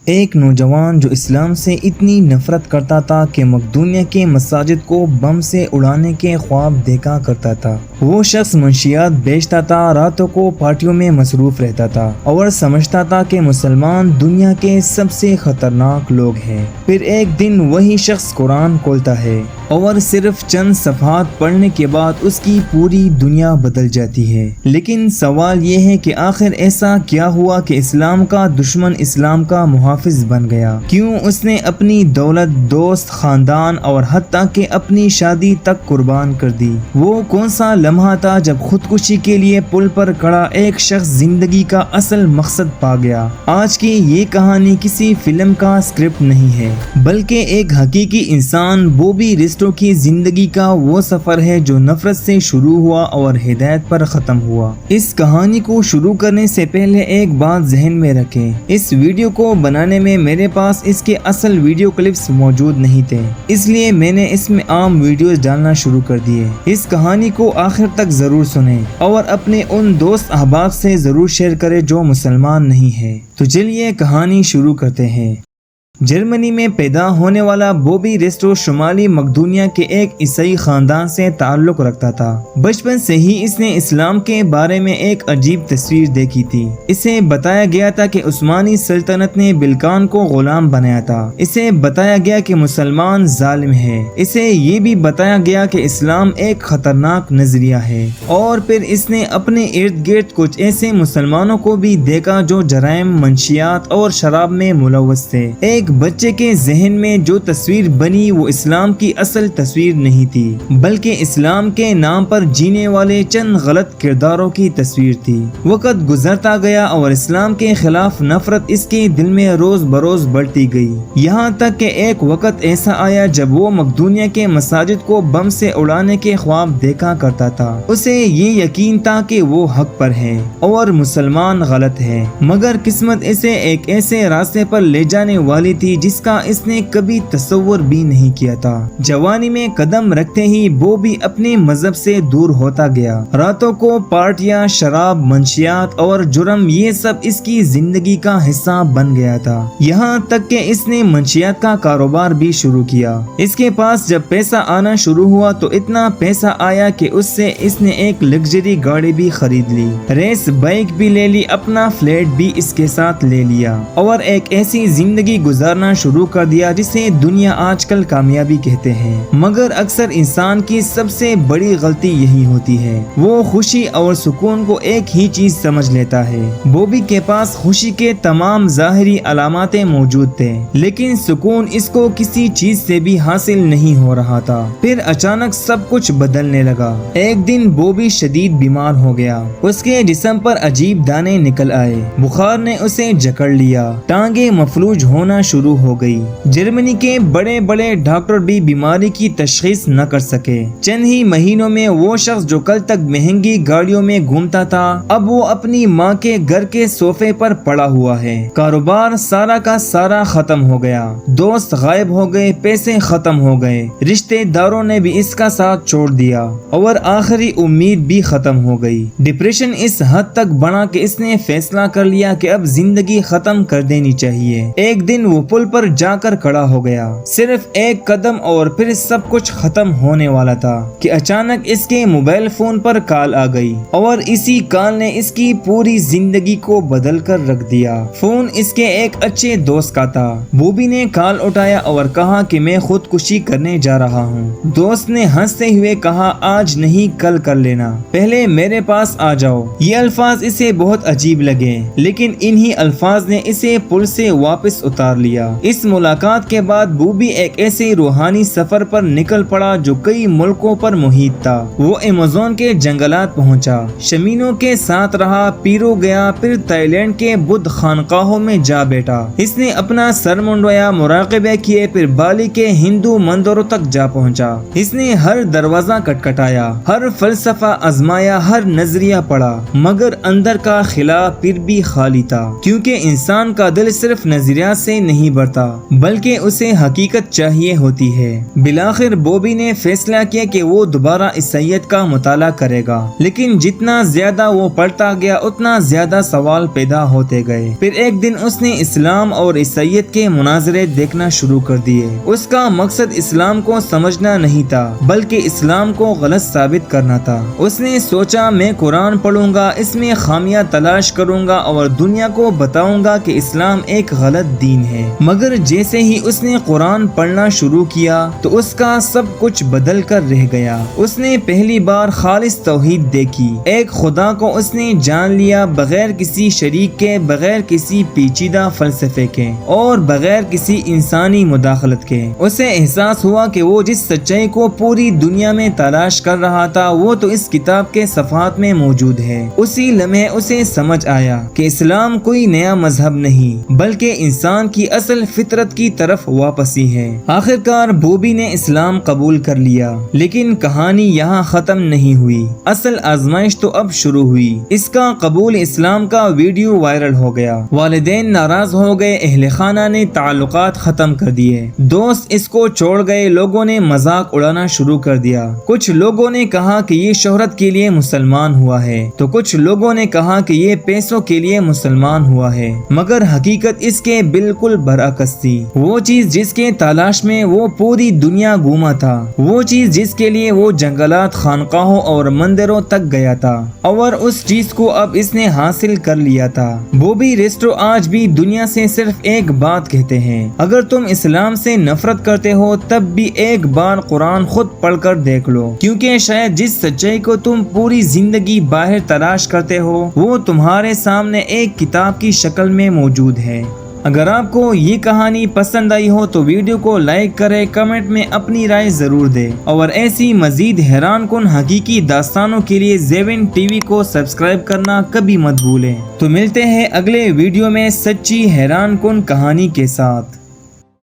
ایک نوجوان جو اسلام سے اتنی نفرت کرتا تھا کہ مقدونیہ کے مساجد کو بم سے اڑانے کے خواب دیکھا کرتا تھا۔ وہ شخص منشیات بیچتا تھا، راتوں کو پارٹیوں میں مصروف رہتا تھا اور سمجھتا تھا کہ مسلمان دنیا کے سب سے خطرناک لوگ ہیں۔ پھر ایک دن وہی شخص قرآن کھولتا ہے اور صرف چند صفحات پڑھنے کے بعد اس کی پوری دنیا بدل جاتی ہے۔ لیکن سوال یہ ہے کہ آخر ایسا کیا ہوا کہ اسلام کا دشمن اسلام کا محافظ بن گیا؟ کیوں اس نے اپنی دولت، دوست، خاندان اور حتیٰ کہ اپنی شادی تک قربان کر دی؟ وہ کون سا لمحہ تھا جب خودکشی کے لیے پل پر کھڑا ایک شخص زندگی کا اصل مقصد پا گیا؟ آج کی یہ کہانی کسی فلم کا اسکرپٹ نہیں ہے، بلکہ ایک حقیقی انسان بوبی ریسٹو کی زندگی کا وہ سفر ہے جو نفرت سے شروع ہوا اور ہدایت پر ختم ہوا۔ اس کہانی کو شروع کرنے سے پہلے ایک بات ذہن میں رکھیں، اس ویڈیو کو بنانے میں میرے پاس اس کے اصل ویڈیو کلپس موجود نہیں تھے، اس لیے میں نے اس میں عام ویڈیوز ڈالنا شروع کر دیے۔ اس کہانی کو آخر تک ضرور سنیں اور اپنے ان دوست احباب سے ضرور شیئر کریں جو مسلمان نہیں ہیں۔ تو چلیے کہانی شروع کرتے ہیں۔ جرمنی میں پیدا ہونے والا بوبی ریسٹو شمالی مقدونیہ کے ایک عیسائی خاندان سے تعلق رکھتا تھا۔ بچپن سے ہی اس نے اسلام کے بارے میں ایک عجیب تصویر دیکھی تھی۔ اسے بتایا گیا تھا کہ عثمانی سلطنت نے بلقان کو غلام بنایا تھا۔ اسے بتایا گیا کہ مسلمان ظالم ہے۔ اسے یہ بھی بتایا گیا کہ اسلام ایک خطرناک نظریہ ہے۔ اور پھر اس نے اپنے ارد گرد کچھ ایسے مسلمانوں کو بھی دیکھا جو جرائم، منشیات اور شراب میں ملوث تھے۔ ایک بچے کے ذہن میں جو تصویر بنی وہ اسلام کی اصل تصویر نہیں تھی، بلکہ اسلام کے نام پر جینے والے چند غلط کرداروں کی تصویر تھی۔ وقت گزرتا گیا اور اسلام کے خلاف نفرت اس کے دل میں روز بروز بڑھتی گئی، یہاں تک کہ ایک وقت ایسا آیا جب وہ مقدونیہ کے مساجد کو بم سے اڑانے کے خواب دیکھا کرتا تھا۔ اسے یہ یقین تھا کہ وہ حق پر ہے اور مسلمان غلط ہے، مگر قسمت اسے ایک ایسے راستے پر لے جانے والی تھی جس کا اس نے کبھی تصور بھی نہیں کیا تھا۔ جوانی میں قدم رکھتے ہی وہ بھی اپنے مذہب سے دور ہوتا گیا۔ راتوں کو پارٹیاں، شراب، منشیات اور جرم، یہ سب اس کی زندگی کا حصہ بن گیا تھا، یہاں تک کہ اس نے منشیات کا کاروبار بھی شروع کیا۔ اس کے پاس جب پیسہ آنا شروع ہوا تو اتنا پیسہ آیا کہ اس نے ایک لگژری گاڑی بھی خرید لی، ریس بائک بھی لے لی، اپنا فلیٹ بھی اس کے ساتھ لے لیا اور ایک ایسی زندگی گزارنا شروع کر دیا جسے دنیا آج کل کامیابی کہتے ہیں۔ مگر اکثر انسان کی سب سے بڑی غلطی یہی ہوتی ہے، وہ خوشی اور سکون کو ایک ہی چیز سمجھ لیتا ہے۔ بوبی کے پاس خوشی کے تمام ظاہری علامات موجود تھے، لیکن سکون اس کو کسی چیز سے بھی حاصل نہیں ہو رہا تھا۔ پھر اچانک سب کچھ بدلنے لگا۔ ایک دن بوبی شدید بیمار ہو گیا، اس کے جسم پر عجیب دانے نکل آئے، بخار نے اسے جکڑ لیا، ٹانگیں مفلوج ہونا شروع ہو گئی۔ جرمنی کے بڑے بڑے ڈاکٹر بھی بیماری کی تشخیص نہ کر سکے۔ چند ہی مہینوں میں وہ شخص جو کل تک مہنگی گاڑیوں میں گھومتا تھا اب وہ اپنی ماں کے گھر کے صوفے پر پڑا ہوا ہے۔ کاروبار سارا کا سارا ختم ہو گیا، دوست غائب ہو گئے، پیسے ختم ہو گئے، رشتے داروں نے بھی اس کا ساتھ چھوڑ دیا اور آخری امید بھی ختم ہو گئی۔ ڈپریشن اس حد تک بڑھا کہ اس نے فیصلہ کر لیا کہ اب زندگی ختم کر دینی چاہیے۔ ایک دن وہ پل پر جا کر کھڑا ہو گیا، صرف ایک قدم اور پھر سب کچھ ختم ہونے والا تھا کہ اچانک اس کے موبائل فون پر کال آ گئی اور اسی کال نے اس کی پوری زندگی کو بدل کر رکھ دیا۔ فون اس کے ایک اچھے دوست کا تھا۔ بوبی نے کال اٹھایا اور کہا کہ میں خودکشی کرنے جا رہا ہوں۔ دوست نے ہنستے ہوئے کہا آج نہیں کل کر لینا، پہلے میرے پاس آ جاؤ۔ یہ الفاظ اسے بہت عجیب لگے، لیکن انہی الفاظ نے اسے پل سے واپس اتار لیا۔ اس ملاقات کے بعد بوبی ایک ایسے روحانی سفر پر نکل پڑا جو کئی ملکوں پر محیط تھا۔ وہ ایمیزون کے جنگلات پہنچا، شمینوں کے ساتھ رہا، پیرو گیا، پھر تائی لینڈ کے بدھ خانقاہوں میں جا بیٹھا۔ اس نے اپنا سر منڈوایا، مراقبے کیے، پھر بالی کے ہندو مندروں تک جا پہنچا۔ اس نے ہر دروازہ کٹکھٹایا، ہر فلسفہ آزمایا، ہر نظریہ پڑھا، مگر اندر کا خلا پھر بھی خالی تھا، کیونکہ انسان کا دل صرف نظریات سے نہیں نہیں بڑھتا بلکہ اسے حقیقت چاہیے ہوتی ہے۔ بالآخر بوبی نے فیصلہ کیا کہ وہ دوبارہ عیسائیت کا مطالعہ کرے گا، لیکن جتنا زیادہ وہ پڑھتا گیا اتنا زیادہ سوال پیدا ہوتے گئے۔ پھر ایک دن اس نے اسلام اور عیسائیت کے مناظرے دیکھنا شروع کر دیے۔ اس کا مقصد اسلام کو سمجھنا نہیں تھا بلکہ اسلام کو غلط ثابت کرنا تھا۔ اس نے سوچا میں قرآن پڑھوں گا، اس میں خامیاں تلاش کروں گا اور دنیا کو بتاؤں گا کہ اسلام ایک غلط دین ہے۔ مگر جیسے ہی اس نے قرآن پڑھنا شروع کیا تو اس کا سب کچھ بدل کر رہ گیا۔ اس نے پہلی بار خالص توحید دیکھی، ایک خدا کو اس نے جان لیا، بغیر کسی شریک کے، بغیر کسی پیچیدہ فلسفے کے اور بغیر کسی انسانی مداخلت کے۔ اسے احساس ہوا کہ وہ جس سچائی کو پوری دنیا میں تلاش کر رہا تھا وہ تو اس کتاب کے صفحات میں موجود ہے۔ اسی لمحے اسے سمجھ آیا کہ اسلام کوئی نیا مذہب نہیں بلکہ انسان کی اصل فطرت کی طرف واپسی ہے۔ آخرکار بوبی نے اسلام قبول کر لیا، لیکن کہانی یہاں ختم نہیں ہوئی۔ اصل آزمائش تو اب شروع ہوئی۔ اس کا قبول اسلام کا ویڈیو وائرل ہو گیا، والدین ناراض ہو گئے، اہل خانہ نے تعلقات ختم کر دیے، دوست اس کو چھوڑ گئے، لوگوں نے مذاق اڑانا شروع کر دیا۔ کچھ لوگوں نے کہا کہ یہ شہرت کے لیے مسلمان ہوا ہے تو کچھ لوگوں نے کہا کہ یہ پیسوں کے لیے مسلمان ہوا ہے، مگر حقیقت اس کے بالکل برعکس تھی۔ وہ چیز جس کے تلاش میں وہ پوری دنیا گھوما تھا، وہ چیز جس کے لیے وہ جنگلات، خانقاہوں اور مندروں تک گیا تھا، اور اس چیز کو اب اس نے حاصل کر لیا تھا۔ بوبی ریسٹو آج بھی دنیا سے صرف ایک بات کہتے ہیں، اگر تم اسلام سے نفرت کرتے ہو تب بھی ایک بار قرآن خود پڑھ کر دیکھ لو، کیونکہ شاید جس سچائی کو تم پوری زندگی باہر تلاش کرتے ہو وہ تمہارے سامنے ایک کتاب کی شکل میں موجود ہے۔ اگر آپ کو یہ کہانی پسند آئی ہو تو ویڈیو کو لائک کریں، کمنٹ میں اپنی رائے ضرور دیں، اور ایسی مزید حیران کن حقیقی داستانوں کے لیے زیون ٹی وی کو سبسکرائب کرنا کبھی مت بھولیں۔ تو ملتے ہیں اگلے ویڈیو میں سچی حیران کن کہانی کے ساتھ۔